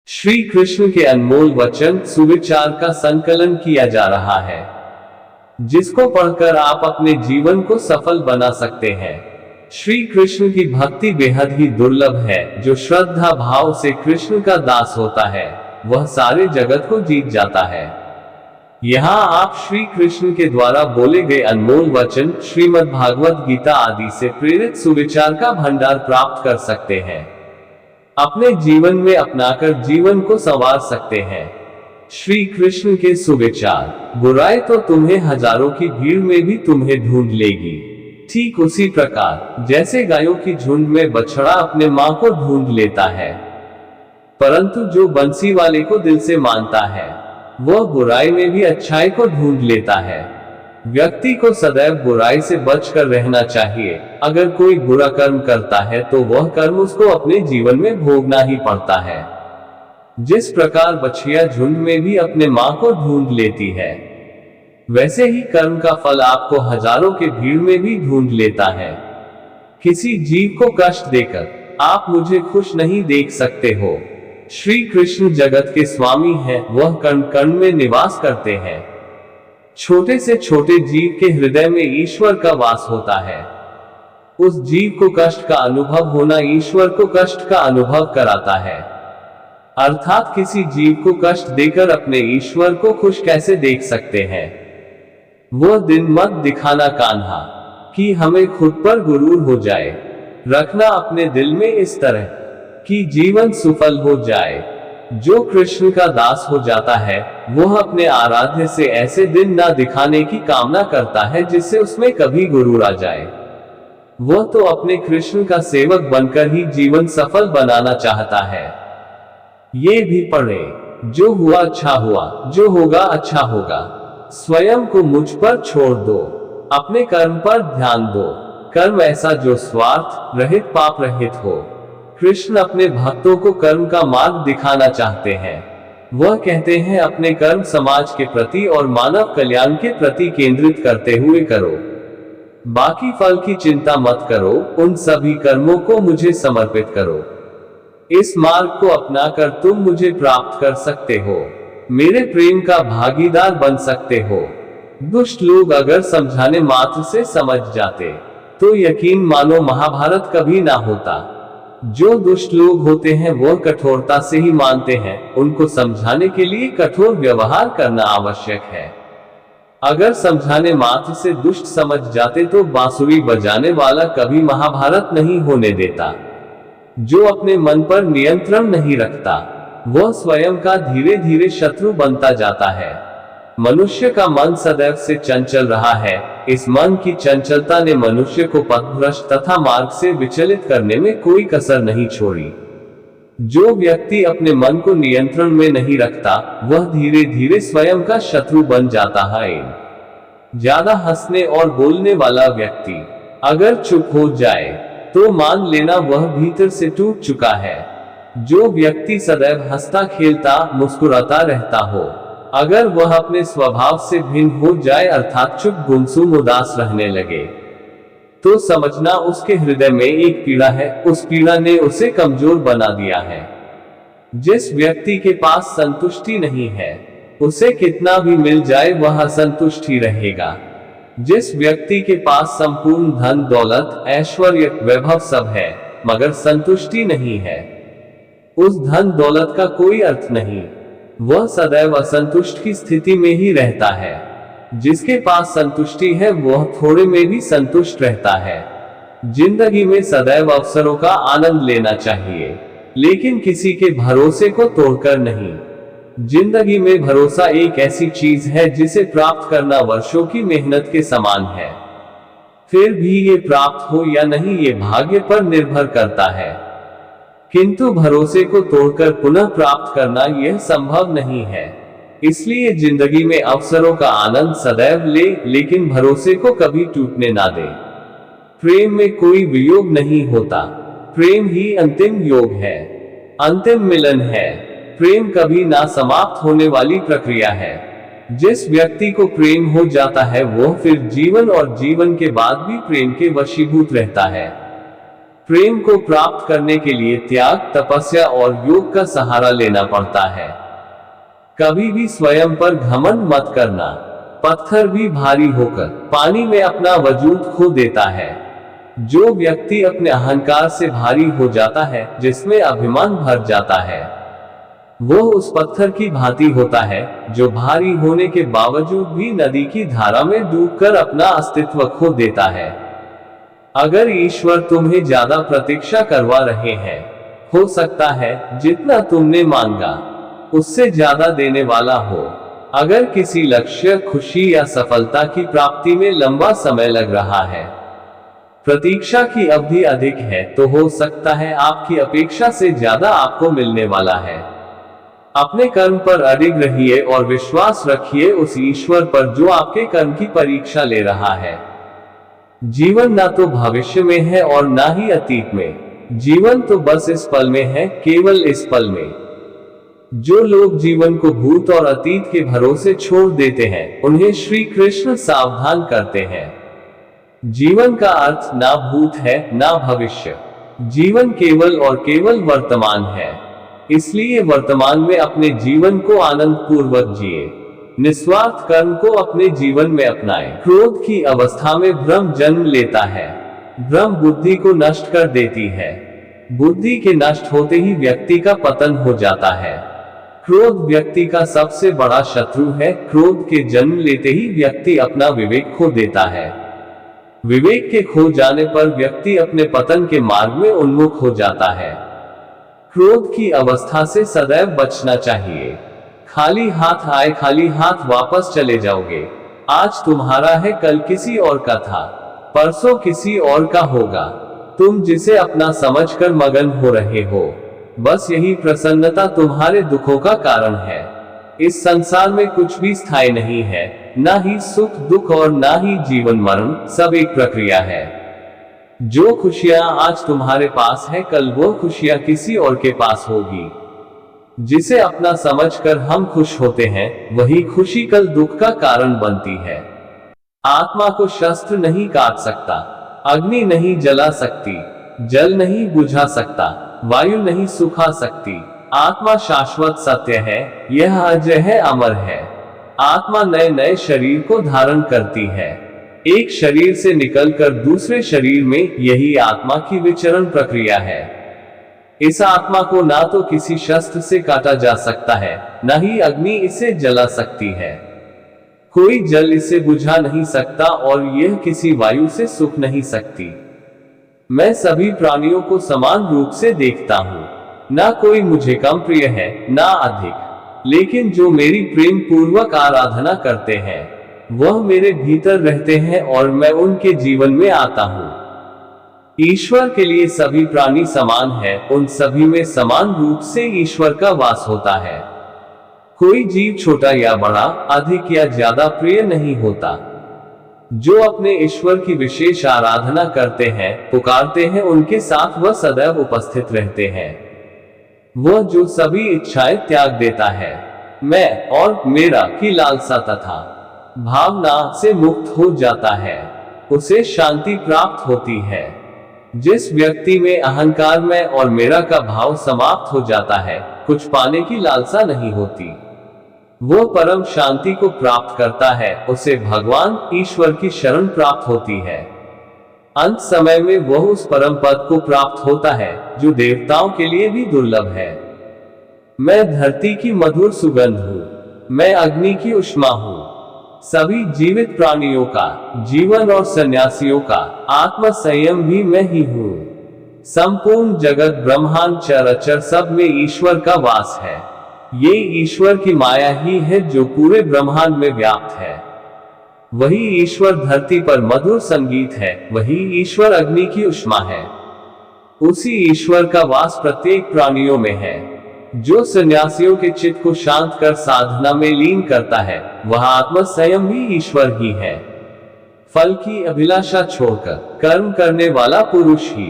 श्री कृष्ण के अनमोल वचन सुविचार का संकलन किया जा रहा है, जिसको पढ़कर आप अपने जीवन को सफल बना सकते हैं। श्री कृष्ण की भक्ति बेहद ही दुर्लभ है। जो श्रद्धा भाव से कृष्ण का दास होता है, वह सारे जगत को जीत जाता है। यहाँ आप श्री कृष्ण के द्वारा बोले गए अनमोल वचन, श्रीमद् भागवत गीता आदि से प्रेरित सुविचार का भंडार प्राप्त कर सकते हैं। अपने जीवन में अपनाकर जीवन को संवार सकते हैं। श्री कृष्ण के सुविचार, बुराई तो तुम्हें हजारों की भीड़ में भी तुम्हें ढूंढ लेगी। ठीक उसी प्रकार जैसे गायों की झुंड में बछड़ा अपने मां को ढूंढ लेता है, परंतु जो बंसी वाले को दिल से मानता है, वह बुराई में भी अच्छाई को ढूंढ लेता है। व्यक्ति को सदैव बुराई से बचकर रहना चाहिए। अगर कोई बुरा कर्म करता है तो वह कर्म उसको अपने जीवन में भोगना ही पड़ता है। जिस प्रकार बछिया झुंड में भी अपने मां को ढूंढ लेती है, वैसे ही कर्म का फल आपको हजारों के भीड़ में भी ढूंढ लेता है। किसी जीव को कष्ट देकर आप मुझे खुश नहीं देख सकते हो। श्री कृष्ण जगत के स्वामी हैं, वह कण कण में निवास करते हैं। छोटे से छोटे जीव के हृदय में ईश्वर का वास होता है। उस जीव को कष्ट का अनुभव होना ईश्वर को कष्ट का अनुभव कराता है। अर्थात किसी जीव को कष्ट देकर अपने ईश्वर को खुश कैसे देख सकते हैं। वह दिन मत दिखाना कान्हा, कि हमें खुद पर गुरूर हो जाए। रखना अपने दिल में इस तरह कि जीवन सफल हो जाए। जो कृष्ण का दास हो जाता है, वह अपने आराध्य से ऐसे दिन ना दिखाने की कामना करता है जिससे उसमें कभी गुरूर आ जाए। वह तो अपने कृष्ण का सेवक बनकर ही जीवन सफल बनाना चाहता है। ये भी पढ़े, जो हुआ अच्छा हुआ, जो होगा अच्छा होगा। स्वयं को मुझ पर छोड़ दो, अपने कर्म पर ध्यान दो। कर्म ऐसा जो स्वार्थ रहित पाप रहित हो। कृष्ण अपने भक्तों को कर्म का मार्ग दिखाना चाहते हैं। वह कहते हैं अपने कर्म समाज के प्रति और मानव कल्याण के प्रति केंद्रित करते हुए करो। बाकी फल की चिंता मत करो, उन सभी कर्मों को मुझे समर्पित करो। इस मार्ग को अपनाकर तुम मुझे प्राप्त कर सकते हो, मेरे प्रेम का भागीदार बन सकते हो। दुष्ट लोग अगर समझाने मात्र से समझ जाते, तो यकीन मानो महाभारत कभी ना होता। जो दुष्ट लोग होते हैं वह कठोरता से ही मानते हैं। उनको समझाने के लिए कठोर व्यवहार करना आवश्यक है। अगर समझाने मात्र से दुष्ट समझ जाते तो बांसुरी बजाने वाला कभी महाभारत नहीं होने देता। जो अपने मन पर नियंत्रण नहीं रखता, वह स्वयं का धीरे धीरे शत्रु बनता जाता है। मनुष्य का मन सदैव से चंचल रहा है। इस मन की चंचलता ने मनुष्य को पथभ्रष्ट तथा मार्ग से विचलित करने में कोई कसर नहीं छोड़ी। जो व्यक्ति अपने मन को नियंत्रण में नहीं रखता, वह धीरे धीरे स्वयं का शत्रु बन जाता है। ज्यादा हंसने और बोलने वाला व्यक्ति अगर चुप हो जाए तो मान लेना वह भीतर से टूट चुका है। जो व्यक्ति सदैव हंसता खेलता मुस्कुराता रहता हो, अगर वह अपने स्वभाव से भिन्न हो जाए अर्थात चुप गुमसुम उदास रहने लगे, तो समझना उसके हृदय में एक पीड़ा है। उस पीड़ा ने उसे कमजोर बना दिया है। जिस व्यक्ति के पास संतुष्टि नहीं है, उसे कितना भी मिल जाए वह असंतुष्ट ही रहेगा। जिस व्यक्ति के पास संपूर्ण धन दौलत ऐश्वर्य वैभव सब है, मगर संतुष्टि नहीं है, उस धन दौलत का कोई अर्थ नहीं। वह सदैव असंतुष्ट की स्थिति में ही रहता है। जिसके पास संतुष्टि है वह थोड़े में भी संतुष्ट रहता है। जिंदगी में सदैव अवसरों का आनंद लेना चाहिए, लेकिन किसी के भरोसे को तोड़कर नहीं। जिंदगी में भरोसा एक ऐसी चीज है जिसे प्राप्त करना वर्षों की मेहनत के समान है। फिर भी ये प्राप्त हो या नहीं, ये भाग्य पर निर्भर करता है। किंतु भरोसे को तोड़कर पुनः प्राप्त करना यह संभव नहीं है। इसलिए जिंदगी में अवसरों का आनंद सदैव ले, लेकिन भरोसे को कभी टूटने ना दे। प्रेम में कोई वियोग नहीं होता, प्रेम ही अंतिम योग है, अंतिम मिलन है। प्रेम कभी ना समाप्त होने वाली प्रक्रिया है। जिस व्यक्ति को प्रेम हो जाता है वह फिर जीवन और जीवन के बाद भी प्रेम के वशीभूत रहता है। प्रेम को प्राप्त करने के लिए त्याग, तपस्या और योग का सहारा लेना पड़ता है। कभी भी स्वयं पर घमंड मत करना। पत्थर भी भारी होकर पानी में अपना वजूद खो देता है। जो व्यक्ति अपने अहंकार से भारी हो जाता है, जिसमें अभिमान भर जाता है, वो उस पत्थर की भांति होता है जो भारी होने के बावजूद भी नदी की धारा में डूबकर अपना अस्तित्व खो देता है। अगर ईश्वर तुम्हें ज्यादा प्रतीक्षा करवा रहे हैं, हो सकता है जितना तुमने मांगा उससे ज्यादा देने वाला हो। अगर किसी लक्ष्य, खुशी या सफलता की प्राप्ति में लंबा समय लग रहा है, प्रतीक्षा की अवधि अधिक है, तो हो सकता है आपकी अपेक्षा से ज्यादा आपको मिलने वाला है। अपने कर्म पर अडिग रहिए और विश्वास रखिए उस ईश्वर पर जो आपके कर्म की परीक्षा ले रहा है। जीवन ना तो भविष्य में है और ना ही अतीत में। जीवन तो बस इस पल में है, केवल इस पल में। जो लोग जीवन को भूत और अतीत के भरोसे छोड़ देते हैं, उन्हें श्री कृष्ण सावधान करते हैं। जीवन का अर्थ ना भूत है ना भविष्य। जीवन केवल और केवल वर्तमान है। इसलिए वर्तमान में अपने जीवन को आनंद पूर्वक जिए। निस्वार्थ कर्म को अपने जीवन में अपनाएं। क्रोध की अवस्था में भ्रम जन्म लेता है। भ्रम बुद्धि को नष्ट कर देती है। बुद्धि के नष्ट होते ही व्यक्ति का पतन हो जाता है। क्रोध व्यक्ति का सबसे बड़ा शत्रु है। क्रोध के जन्म लेते ही व्यक्ति अपना विवेक खो देता है। विवेक के खो जाने पर व्यक्ति अपने पतन के मार्ग में उन्मुख हो जाता है। क्रोध की अवस्था से सदैव बचना चाहिए। खाली हाथ आए खाली हाथ वापस चले जाओगे। आज तुम्हारा है, कल किसी और का था, परसों किसी और का होगा। तुम जिसे अपना समझकर मगन हो रहे हो, बस यही प्रसन्नता तुम्हारे दुखों का कारण है। इस संसार में कुछ भी स्थायी नहीं है, ना ही सुख दुख और ना ही जीवन मरण, सब एक प्रक्रिया है। जो खुशियां आज तुम्हारे पास है, कल वो खुशियां किसी और के पास होगी। जिसे अपना समझकर हम खुश होते हैं, वही खुशी कल दुख का कारण बनती है। आत्मा को शस्त्र नहीं काट सकता, अग्नि नहीं जला सकती, जल नहीं बुझा सकता, वायु नहीं सुखा सकती। आत्मा शाश्वत सत्य है, यह अजय है, अमर है। आत्मा नए नए शरीर को धारण करती है, एक शरीर से निकलकर दूसरे शरीर में। यही आत्मा की विचरण प्रक्रिया है। इस आत्मा को ना तो किसी शस्त्र से काटा जा सकता है, ना ही अग्नि इसे जला सकती है। कोई जल इसे बुझा नहीं सकता और यह किसी वायु से सूख नहीं सकती। मैं सभी प्राणियों को समान रूप से देखता हूँ। ना कोई मुझे कम प्रिय है ना अधिक, लेकिन जो मेरी प्रेम पूर्वक आराधना करते हैं, वह मेरे भीतर रहते हैं और मैं उनके जीवन में आता हूँ। ईश्वर के लिए सभी प्राणी समान है, उन सभी में समान रूप से ईश्वर का वास होता है। कोई जीव छोटा या बड़ा, अधिक या ज्यादा प्रिय नहीं होता। जो अपने ईश्वर की विशेष आराधना करते हैं, पुकारते हैं, उनके साथ वह सदैव उपस्थित रहते हैं। वह जो सभी इच्छाएं त्याग देता है, मैं और मेरा की लालसा तथा भावना से मुक्त हो जाता है, उसे शांति प्राप्त होती है। जिस व्यक्ति में अहंकार, मैं और मेरा का भाव समाप्त हो जाता है, कुछ पाने की लालसा नहीं होती, वो परम शांति को प्राप्त करता है, उसे भगवान ईश्वर की शरण प्राप्त होती है। अंत समय में वह उस परम पद को प्राप्त होता है जो देवताओं के लिए भी दुर्लभ है। मैं धरती की मधुर सुगंध हूँ, मैं अग्नि की उष्मा हूँ। सभी जीवित प्राणियों का जीवन और सन्यासियों का आत्म संयम भी मैं ही हूँ। संपूर्ण जगत, ब्रह्मांड, चराचर, सब में ईश्वर का वास है। ये ईश्वर की माया ही है जो पूरे ब्रह्मांड में व्याप्त है। वही ईश्वर धरती पर मधुर संगीत है, वही ईश्वर अग्नि की उष्मा है। उसी ईश्वर का वास प्रत्येक प्राणियों में है। जो सन्यासियों के चित्त को शांत कर साधना में लीन करता है, वह आत्म संयम भी ईश्वर ही है। फल की अभिलाषा छोड़कर कर्म करने वाला पुरुष ही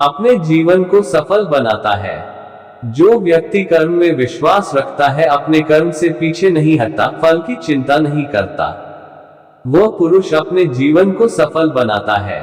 अपने जीवन को सफल बनाता है। जो व्यक्ति कर्म में विश्वास रखता है, अपने कर्म से पीछे नहीं हटता, फल की चिंता नहीं करता, वह पुरुष अपने जीवन को सफल बनाता है।